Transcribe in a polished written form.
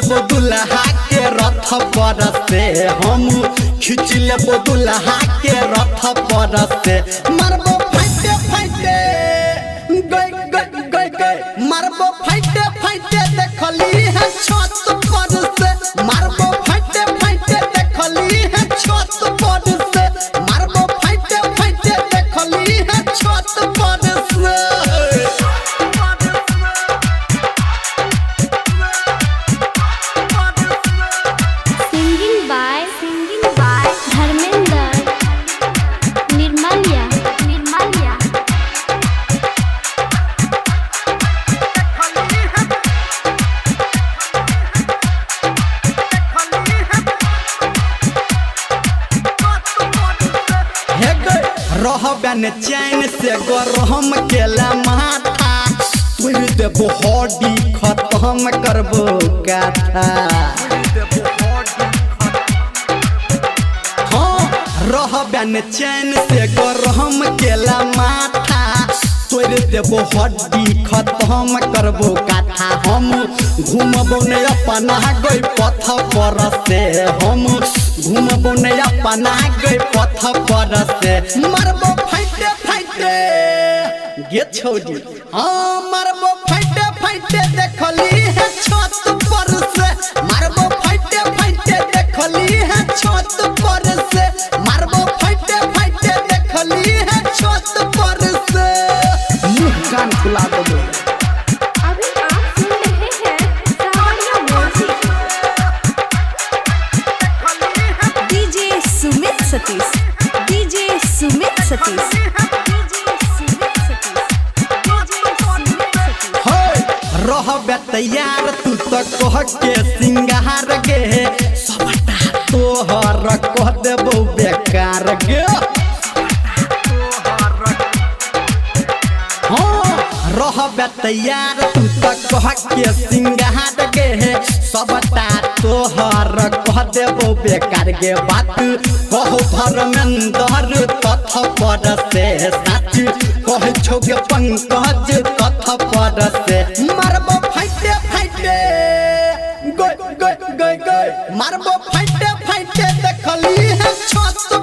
लेबो दुल्हा के रथ पर से हम खींच लेबो दुल्हा के रथ पर से मारबो फाइटे फाइटे गई गई गई गई मारबो फाइटे फाइटे देखली है छत पर से मारबो फाइटे फाइटे देखली है छत पर से मारबो फाइटे फाइटे देखली है छत पर से रहबन चैन से गरम केला माथा तुर देबो हड्डी खत्म करबो गाथा हाँ रहबन चैन से गरम केला माथा तुर देबो हड्डी खत्म करबो गाथा हम घूमबो ने अपना गई पथ पर से हम घूमबो ने अपना गई पथ पर से मारबो फाइटे फाइटे गे छोड़ी हाँ मारबो फाइटे फाइटे देखली है छत पर से मारबो फाइटे फाइटे देखली है छत पर से मारबो फाइटे फाइटे देखली है छत पर से मुंह कान खुला दो सतीश डीजे सुमित सतीश रहबे तैयार तू तो कह के सिंगार गे सबटा तोहर कह देबो बेकार गे हाँ रहबे तैयार तू तो कह के सिंगार गे सबटा तोहर कह देबो बेकार गे बात कहो धर्मेंद्र तथ पर से सच कह छोगे पंकज तथ पर से मारबो फाइटे फाइटे गई गई गई गई मारबो फाइटे फाइटे देखली है छत